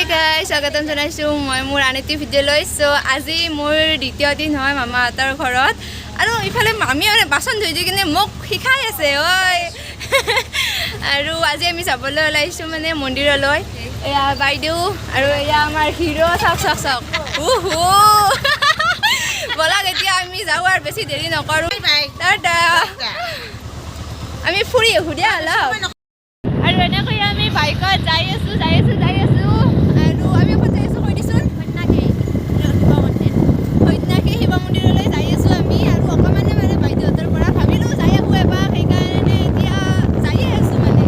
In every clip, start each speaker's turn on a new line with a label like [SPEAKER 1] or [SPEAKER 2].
[SPEAKER 1] Hey guys, স্বাগতম জনাইছো মই মোৰ আনেটি ভিডিঅ'লৈ। সো আজি মোৰ দ্বিতীয় দিন হয় মামাহঁতৰ ঘৰত আৰু ইফালে মামী মানে বাচন ধুই দি কিনে মোক শিকাই আছে ঐ আৰু আজি আমি যাবলৈ ওলাইছো মানে মন্দিৰলৈ। এয়া বাইদেউ আৰু এয়া আমাৰ হিৰো চাওক চাওক চাওক ব'লক এতিয়া আমি যাওঁ আৰু বেছি দেৰি নকৰোঁ। আমি ফুৰি আহোঁ দিয়া অলপ আৰু এনেকৈ আমি বাইকত যাই আছোঁ আৰু আমি ক'ত যাই আছোঁ কৈ দিছোন সৈতনাকি শিৱ মন্দিৰলৈ যাই আছোঁ আমি আৰু অকণমানে মানে বাইদেউহঁতৰ পৰা ভাবিলোঁ যাই আহোঁ এপাক সেইকাৰণে এতিয়া যায়ে আছোঁ মানে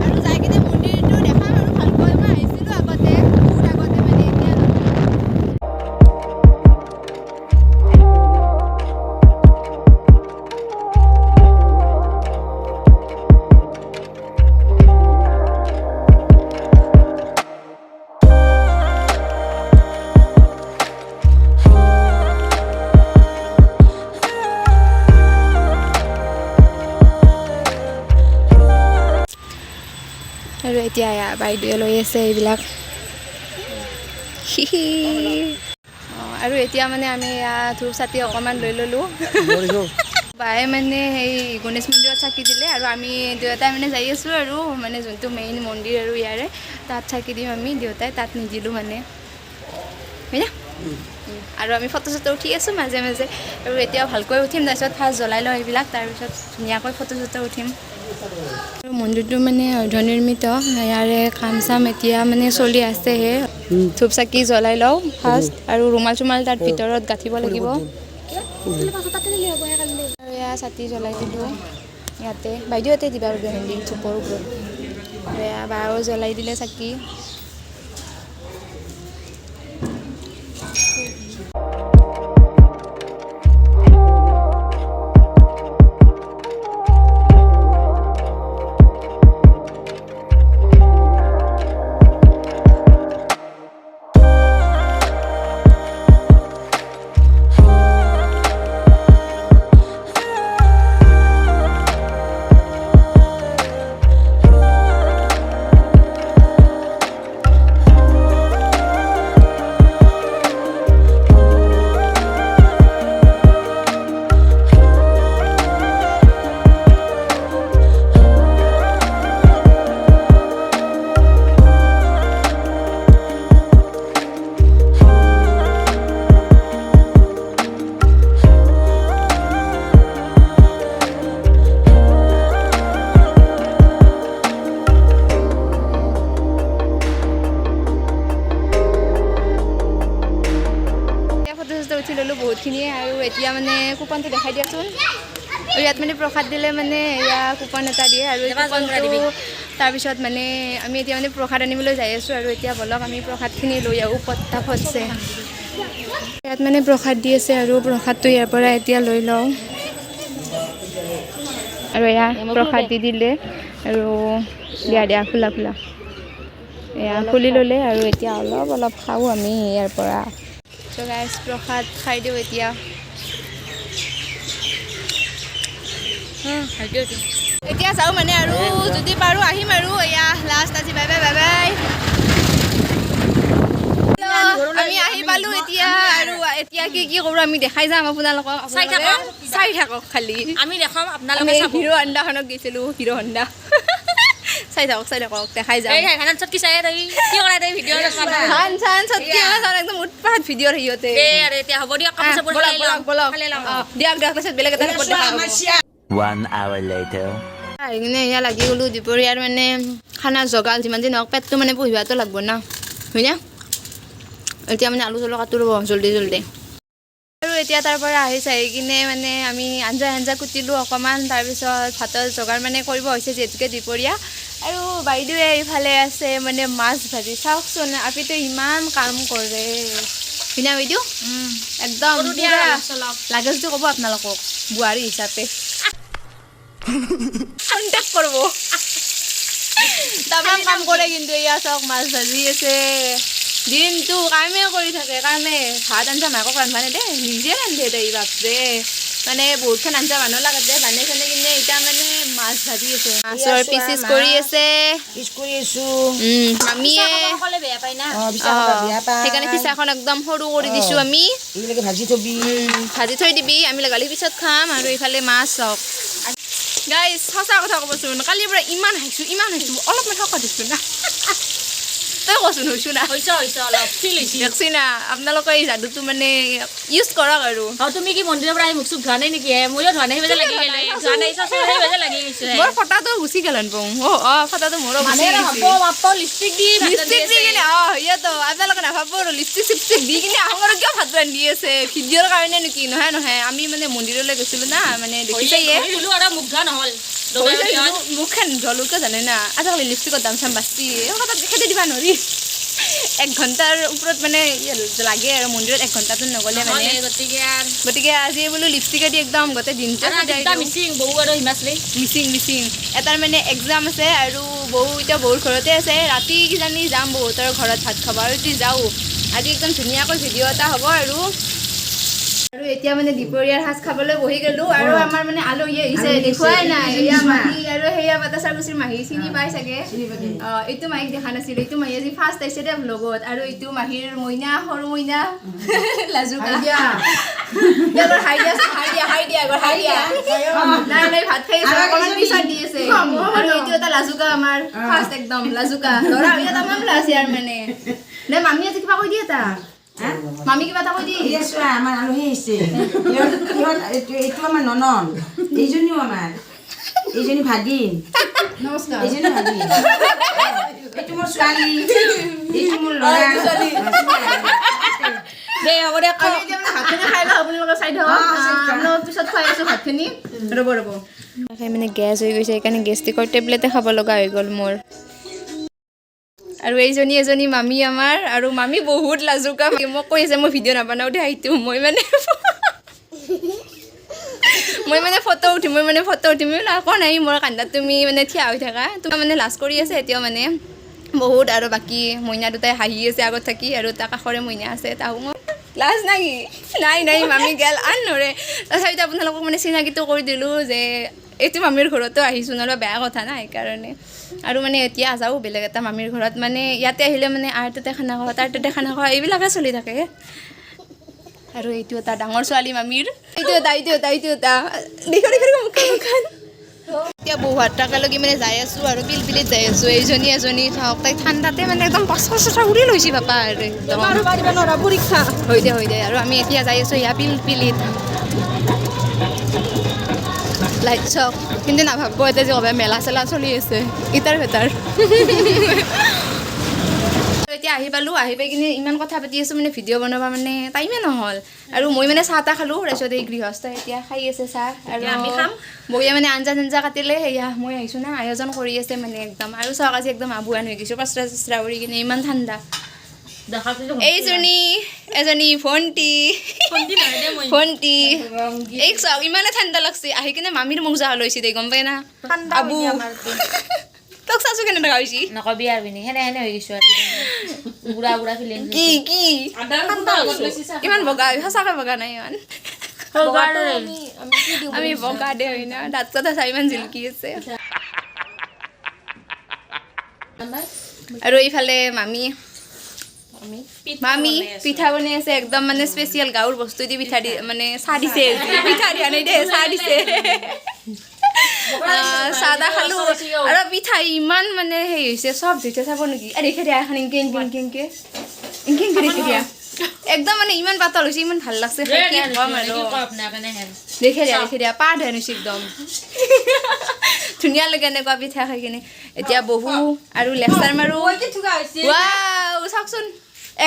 [SPEAKER 1] আৰু যাই কিনে মন্দিৰটো দেখাম আৰু ভালকৈ মই আহিছিলোঁ আগতে বহুত আগতে মানে এতিয়া আৰু এতিয়া বাইদেৱে লৈ আছে এইবিলাক আৰু এতিয়া মানে আমি ধূপ চাতি অকণমান লৈ ল'লোঁ বায়ে মানে সেই গণেশ মন্দিৰত চাকি দিলে আৰু আমি দেউতাই মানে যাই আছোঁ আৰু মানে যোনটো মেইন মন্দিৰ আৰু ইয়াৰে তাত চাকি দিম আমি দেউতাই তাত নিদিলোঁ মানে হয়নে আৰু আমি ফটো চটো উঠি আছোঁ মাজে মাজে আৰু এতিয়া ভালকৈ উঠিম তাৰপিছত ফাৰ্ষ্ট জ্বলাই লওঁ এইবিলাক তাৰপিছত ধুনীয়াকৈ ফটো চটো উঠিম আৰু মন্দিৰটো মানে অৰ্ধনিৰ্মিত ইয়াৰে কাম চাম এতিয়া মানে চলি আছেহে ধূপ চাকি জ্বলাই লওঁ ফাৰ্ষ্ট আৰু ৰুমাল চুমাল তাত ভিতৰত গাঁঠিব লাগিব আৰু এয়া চাতি জ্বলাই দিলোঁ ইয়াতে বাইদেউহঁতে দিবা আৰু ভেন্দি ধূপৰ ওপৰত এয়া বাও জ্বলাই দিলে চাকি উঠি ল'লোঁ বহুতখিনিয়ে আৰু এতিয়া মানে কুপনটো দেখাই দিয়াচোন আৰু ইয়াত মানে প্ৰসাদ দিলে মানে এয়া কুপন এটা দিয়ে আৰু কুপনটো তাৰপিছত মানে আমি এতিয়া মানে প্ৰসাদ আনিবলৈ যাই আছোঁ আৰু এতিয়া ব'লক আমি প্ৰসাদখিনি লৈ আহোঁ ফটাফটছে ইয়াত মানে প্ৰসাদ দি আছে আৰু প্ৰসাদটো ইয়াৰ পৰা এতিয়া লৈ লওঁ আৰু এয়া প্ৰসাদ দি দিলে আৰু দিয়া খোলা এয়া খুলি ল'লে আৰু এতিয়া অলপ খাওঁ আমি ইয়াৰ পৰা চ' গাইজ প্ৰসাদ খাই দিওঁ এতিয়া এতিয়া যাওঁ মানে আৰু যদি পাৰোঁ আহিম আৰু এয়া লাষ্ট আজি বাই আমি আহি পালোঁ এতিয়া আৰু এতিয়া কি কৰোঁ আমি দেখাই যাম আপোনালোকক চাই থাকক খালি আমি দেখাম আপোনালোকে হিৰো হণ্ডাখনক গৈছিলোঁ হিৰো হণ্ডা চাই থাকক দেখাই যাম একদম উৎপাত ভিডিঅ'ৰ সিহঁতে দিয়ক তাৰপিছত বেলেগ এটা আহিকিনে এয়া লাগি গ'লোঁ দুপৰীয়াৰ মানে খানা জগাল যিমান যি নহওক পেটটো মানে পুহিবাতো লাগব না হয়নে এতিয়া মানে আলু চালু কাটো ৰ'ব জল্দি আৰু এতিয়া তাৰ পৰা আহি কিনে মানে আমি আঞ্জা কুটিলোঁ অকণমান তাৰপিছত ভাতৰ যোগাৰ মানে কৰিব হৈছে যিহেতুকে দুপৰীয়া আৰু বাইদেৱে এইফালে আছে মানে মাছ ভাজি চাওকচোন আপিতো ইমান কাম কৰে হয়নে বাইদেউ একদম লাগে যদি ক'ব আপোনালোকক বোৱাৰী হিচাপে কণ্টেক্ট কৰিব তামাম কাম কৰে কিন্তু এয়া চাওক মাছ ভাজি আছে দিনটো কামে কৰি থাকে ভাত আঞ্জা মাকক ৰান্ধবা নেদে নিজে ৰান্ধে দেই বাপৰে মানে বহুতখন আঞ্জা মানুহ লাগতে বানে চানে কিনে এতিয়া মানে মাছ ভাজি আছে মাছৰ পিচিছ কৰি আছে
[SPEAKER 2] পিচ কৰি আছো
[SPEAKER 1] মামীয়ে
[SPEAKER 2] অকলে বেয়া পাই না
[SPEAKER 1] সেইকাৰণে পিছাখন একদম সৰু কৰি দিছোঁ আমি
[SPEAKER 2] এইবিলাকে ভাজি থবি
[SPEAKER 1] ভাজি থৈ দিবি আমি লগালি পিছত খাম আৰু এইফালে মাছ হওক গাইজ সঁচা কথা ক'বচোন কালিৰ পৰা ইমান হাঁহিছোঁ অলপমান শকত হৈছোঁ না তই কচোন হৈছোঁ না
[SPEAKER 3] অলপ ফিল হৈছে
[SPEAKER 1] দেখছি না আপোনালোকে এই যাদুটো মানে ইউজ কৰক আৰু
[SPEAKER 3] তুমি কি মন্দিৰৰ পৰা মুখ চুখ ধোৱা নাই নেকি ময়ো ধোৱা নাই বেজে লাগি গ'লে ধোৱা নাই বেজে লাগি গৈছে
[SPEAKER 1] মোৰ ফটাটো গুচি গ'ল ফটাটো মোৰো গুচি
[SPEAKER 3] লিপষ্টিক দি
[SPEAKER 1] কিনে সিহঁতো আপোনালোকে নাভাবো আৰু লিপষ্টিক চিপষ্টিক দি কিনে আমাৰ কিয় ভাত ৰান্ধি আছে ভিডিঅ'ৰ কাৰণে নেকি নহয় আমি মানে মন্দিৰলৈ গৈছিলোঁ না মানে দেখিছে
[SPEAKER 3] আৰু মুখ ধোৱা নহ'ল
[SPEAKER 1] মুখখন ধলোকে জানে না আজিকালি লিপষ্টিকৰ দাম চাম বাচি খেতি দিবা নোৱাৰি 1 ঘণ্টাৰ ওপৰত মানে লাগে আৰু মন্দিৰত 1 ঘণ্টাটো নগ'লে মানে গতিকে আজি বোলো লিপষ্টিকে দি একদম গোটেই দিনটো
[SPEAKER 3] মিচিং বহু আৰু হিমাচলি
[SPEAKER 1] মিচিং এটাৰ মানে এক্সাম আছে আৰু এতিয়া বহুত ঘৰতে আছে ৰাতি কিজানি যাম বহুতৰ ঘৰত ভাত খাব আৰু যদি যাওঁ আজি একদম ধুনীয়াকৈ ভিডিঅ' এটা হ'ব আৰু এতিয়া মানে দুপৰীয়াৰ সাজ খাবলৈ বহি গ'লোঁ আৰু আমাৰ মানে আলহী আহিছে দেখুৱাই নাই এয়া মাহী আৰু সেয়া বাটাচাগুচিৰ মাহী চিনি পাই চাগে এইটো মাহীক দেখা নাছিল এইটো মাহী আজি ফাৰ্ষ্ট আহিছে দে ভ্লগত আৰু এইটো মাহীৰ মইনা সৰু মইনা লাজুকা হাই দিয়া নাই ভাত খাই আছো অকণমান পিছত দি আছে আৰু এইটো এটা লাজুকা আমাৰ ফাৰ্ষ্ট একদম লাজুকা ল'ৰা হৈ তামাম লাজ ইয়াৰ মানে নে মামী আজি কিবা কৈ দিয়ে তা মামী কিবা এটা কৈ দি
[SPEAKER 2] আমাৰ আলহী আহিছে এইটো আমাৰ ননন এইজনীও আমাৰ এইজনী ভাগিন
[SPEAKER 1] নমস্কাৰ
[SPEAKER 2] এইজনী ভাগিন এইটো মোৰ ছোৱালী এইটো মোৰ ল'ৰা
[SPEAKER 1] দে হ'ব দে আমি এতিয়া মানে ভাতখিনি খাই লওঁ আপোনালোকে চাই থাকক আপোনালোকক পিছত খুৱাই আছোঁ ভাতখিনি ৰ'ব মানে গেছ হৈ গৈছে সেইকাৰণে গেষ্টিকৰ টেবলেটে খাব লগা হৈ গ'ল মোৰ আৰু এজনী মামী আমাৰ আৰু মামী বহুত লাজুকা মোক কৈ আছে মই ভিডিঅ' নবনাওঁ দে সেইটো মই মানে ফটো উঠিম আকৌ নাই মোৰ কান্দাত তুমি মানে থিয় হৈ থাকা তোমাৰ মানে লাজ কৰি আছে এতিয়াও মানে বহুত আৰু বাকী মইনা দুটাই হাঁহি আছে আগত থাকি আৰু তাৰ কাষৰে মইনা আছে তাহো মই লাজ নাকি নাই মামী গেল আন নৰে তথাপিতো আপোনালোকক মানে চিনাকিটো কৰি দিলোঁ যে এইটো মামীৰ ঘৰতো আহিছোঁ নহ'লে বেয়া কথা নাই সেইকাৰণে আৰু মানে এতিয়া যাওঁ বেলেগ এটা মামীৰ ঘৰত মানে ইয়াতে আহিলে মানে তাতে খানা খোৱা তাৰ তাতে খানা খোৱা এইবিলাকে চলি থাকে আৰু এইটো এটা ডাঙৰ ছোৱালী মামীৰ এইটো এটা দেখি মুখখন এতিয়া বহু একেলগে মানে যাই আছোঁ আৰু পিলপিলিত যাই আছোঁ এজনী চাওক তাই ঠাণ্ডাতে মানে একদম পাঁচটা উৰি লৈছে পাপা আৰু একদম পৰীক্ষা হৈ দে আৰু আমি এতিয়া যাই আছোঁ ইয়াৰ পিলপিলিত লাইট চক কিন্তু নাভাবব এতিয়া যে ক'ব মেলা চেলা চলি আছে ইটাৰ ভেটাৰ এতিয়া আহি পাই কিনে ইমান কথা পাতি আছোঁ মানে ভিডিঅ' বনাব মানে টাইমে নহ'ল আৰু মই মানে চাহ তাহ খালোঁ তাৰপিছত এই গৃহস্থ এতিয়া খাই আছে চাহ আৰু আমি খাম বহিয়া মানে আঞ্জা কাটিলে সেয়া মই আহিছোঁ না আয়োজন কৰি আছে মানে একদম আৰু চাওক আজি একদম আবুৱান হৈ গৈছোঁ পাঁচটা উৰি কিনে ইমান ঠাণ্ডা এজনী ভণ্টি এই চাওক ইমানে ঠাণ্ডা লাগছে আহি কিনে মামীৰ মুখ জাহ লৈছে দে গম পাই না আবু তোক চাইছো কেনেকুৱা হৈছে
[SPEAKER 3] নকবি আৰু সেনে হৈ গৈছোঁ বুঢ়া ফিলিং
[SPEAKER 1] কি ইমান বগা সঁচাকৈ বগা নাই ইমান আমি বগা দে হয় না দাঁত কথা চাই ইমান জিলকি আছে আৰু এইফালে মামী পিঠা বনাই আছে একদম মানে স্পেচিয়েল গাঁৱৰ বস্তু দি পিঠা দি মানে চাহ দিছে পিঠা দিয়া নাই দেই চাহ দিছে চাহ তাহ খালোঁ আৰু পিঠা ইমান মানে হেৰি হৈছে চব ধুইছে চাব নেকি দেখে দিয়া এখন ইংকে দেখে দিয়া একদম মানে ইমান পাতল হৈছে ইমান ভাল লাগছে দেখে দিয়া পাৰ ধান হৈছে একদম ধুনীয়া লাগে এনেকুৱা পিঠা খাই কিনে এতিয়া বহু আৰু লেকচাৰ মাৰো ৱাও চাওকচোন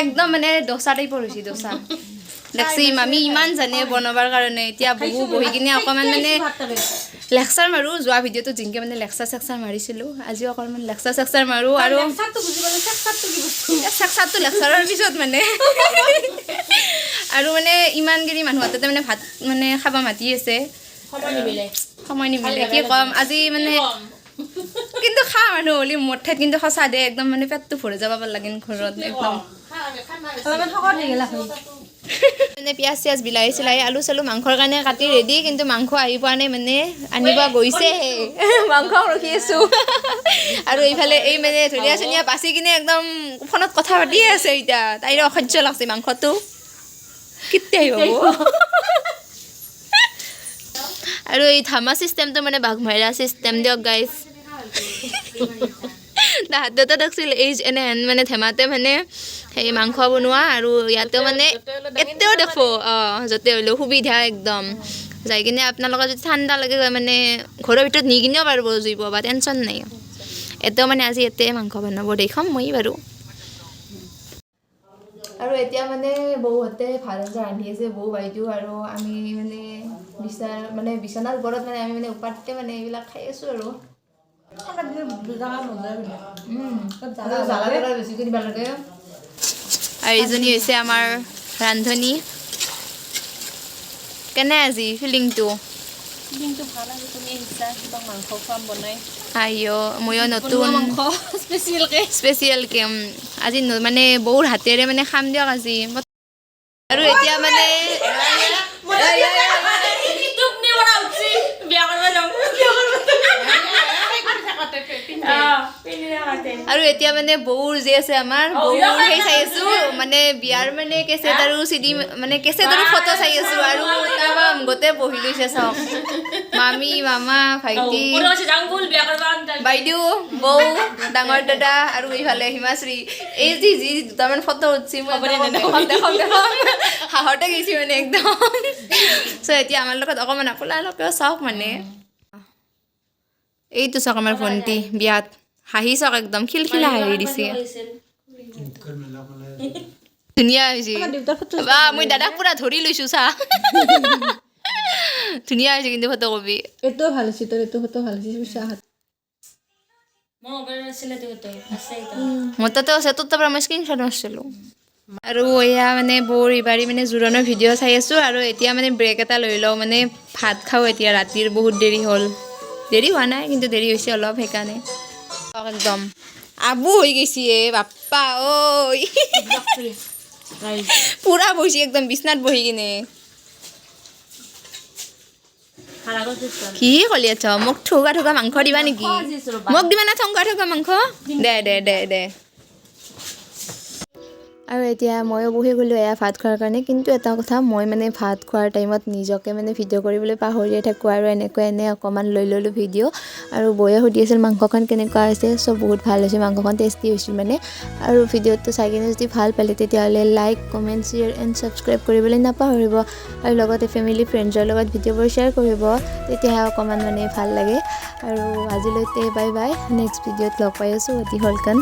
[SPEAKER 1] একদম মানে দোচা টাইপৰ হৈছে দোচা দেখছি মামী ইমান জানে বনাবৰ কাৰণে এতিয়া বহি কিনে অকণমান মানে লেকচাৰ মাৰোঁ যোৱা ভিডিঅ'টো যেনেকৈ মানে লেকচাৰ মাৰিছিলোঁ আজিও অকণমান লেকচাৰ মাৰোঁ আৰু চেকচাৰটো লেকচাৰৰ পিছত মানে আৰু মানে ইমানখিনি মানুহ হাততে মানে ভাত মানে খাব মাতি আছে সময় নিমিলে কি ক'ম আজি মানে কিন্তু খা মানুহ হ'লি মোৰ ঠাইত কিন্তু সঁচা দে একদম মানে পেটটো ভৰি যাব লাগে ঘৰত একদম মানে পিঁয়াজ চিয়াজ বিলাহী চিলাহী আলু চালু মাংসৰ কাৰণে কাটি ৰেডি কিন্তু মাংস আহি পোৱা নাই মানে আনিব গৈছেহে মাংস ৰখি আছোঁ আৰু এইফালে এই মানে ধুনীয়া চুনীয়া বাচি কিনে একদম ফোনত কথা পাতিয়ে আছে এতিয়া তাইৰ অসহ্য লাগছে মাংসটো কেতিয়া আহিব আৰু এই ধামা চিষ্টেমটো মানে বাঘমাৰা চিষ্টেম দিয়ক গাইজ তাহাঁতে দেখছিল এই এনেহেন মানে ধেমাতে মানে সেই মাংস বনোৱা আৰু ইয়াতেও মানে এতিয়াও দেখো য'তে হ'লেও সুবিধা একদম যাই কিনে আপোনালোকৰ যদি ঠাণ্ডা লাগে মানে ঘৰৰ ভিতৰত নি কিনেও পাৰিব জুইব বা টেনশ্যন নাই এতিয়াও মানে আজি ইয়াতে মাংস বনাব দেখাম মই বাৰু আৰু এতিয়া মানে বৌহঁতে ভাত আঞ্জা ৰান্ধি আছে বৌ বাইদেউ আৰু আমি মানে বিচনাৰ ওপৰত মানে আমি মানে ওপৰতে মানে এইবিলাক খাই আছোঁ আৰু আৰু এইজনী হৈছে আমাৰ ৰান্ধনী কেনে আজি ফিলিংটো
[SPEAKER 3] ভাল আৰু তুমি আহিছা কিবা মাংস খুৱাম বনাই
[SPEAKER 1] আইঅ ময়ো নতুন
[SPEAKER 3] মাংস
[SPEAKER 1] স্পেচিয়েলকৈ আজি মানে বৌৰ হাতেৰে মানে খাম দিয়ক আজি আৰু এতিয়া মানে আৰু এতিয়া মানে বৌৰ যে আছে আমাৰ বৌৰ সেই চাই আছোঁ মানে বিয়াৰ মানে কেছেট আৰু চিডি মানে কেছেট আৰু ফটো চাই আছোঁ আৰু গোটেই বহি লৈছে চাওক মামী মামা ভাইটি বাইদেউ বৌ ডাঙৰ দাদা আৰু এইফালে হিমাশ্ৰী এই যি দুটামান ফটো উঠছি দেখাম হাঁহতে গৈছি মানে একদম চ' এতিয়া আমাৰ লগত অকণমান আপোনালোকেও চাওক মানে এইটো চাওক আমাৰ ভণ্টি বিয়াত হাঁহি চাওক একদম খিলখিলা হাঁহি দিছে ধুনীয়া হৈছে বা মই দাদাক পুৰা ধৰি লৈছোঁ চা ধুনীয়া হৈছে কিন্তু ফটো কপি
[SPEAKER 3] এইটোও ভাল হৈছে তোৰ এইটো ফটো ভাল হৈছে
[SPEAKER 1] মোৰ তাতে আছে তোৰ তাৰ পৰা মই স্ক্ৰীনশ্বট মাৰিছিলোঁ আৰু এয়া মানে বৌৰ এইবাৰী মানে জোৰোণৰ ভিডিঅ' চাই আছোঁ আৰু এতিয়া মানে ব্ৰেক এটা লৈ লওঁ মানে ভাত খাওঁ এতিয়া ৰাতিৰ বহুত দেৰি হ'ল দেৰি হোৱা নাই কিন্তু দেৰি হৈছে অলপ সেইকাৰণে একদম আবু হৈ গৈছে বাপ্পা ঐ পুৰা বহিছে একদম বিচনাত বহি কিনে কি কলি আছ মোক ঠৌকা মাংস দিবা নেকি মোক দিবা না ঠৌকা মাংস দে আৰু এতিয়া ময়ো বহি গ'লোঁ এয়া ভাত খোৱাৰ কাৰণে কিন্তু এটা কথা মই মানে ভাত খোৱাৰ টাইমত নিজকে মানে ভিডিঅ' কৰিবলৈ পাহৰিয়ে থাকোঁ আৰু এনে অকণমান লৈ ল'লোঁ ভিডিঅ' আৰু বৌয়ে সুধি আছিল মাংসখন কেনেকুৱা হৈছে চ' বহুত ভাল হৈছে মাংসখন টেষ্টি হৈছিল মানে আৰু ভিডিঅ'টো চাই কিনে যদি ভাল পালে তেতিয়াহ'লে like comment share and subscribe কৰিবলৈ নাপাহৰিব আৰু লগতে ফেমিলি ফ্ৰেণ্ডছৰ লগত ভিডিঅ'বোৰ শ্বেয়াৰ কৰিব তেতিয়াহে অকণমান মানে ভাল লাগে আৰু আজিলৈকে বাই বাই নেক্সট ভিডিঅ'ত লগ পাই আছোঁ অতি হলকান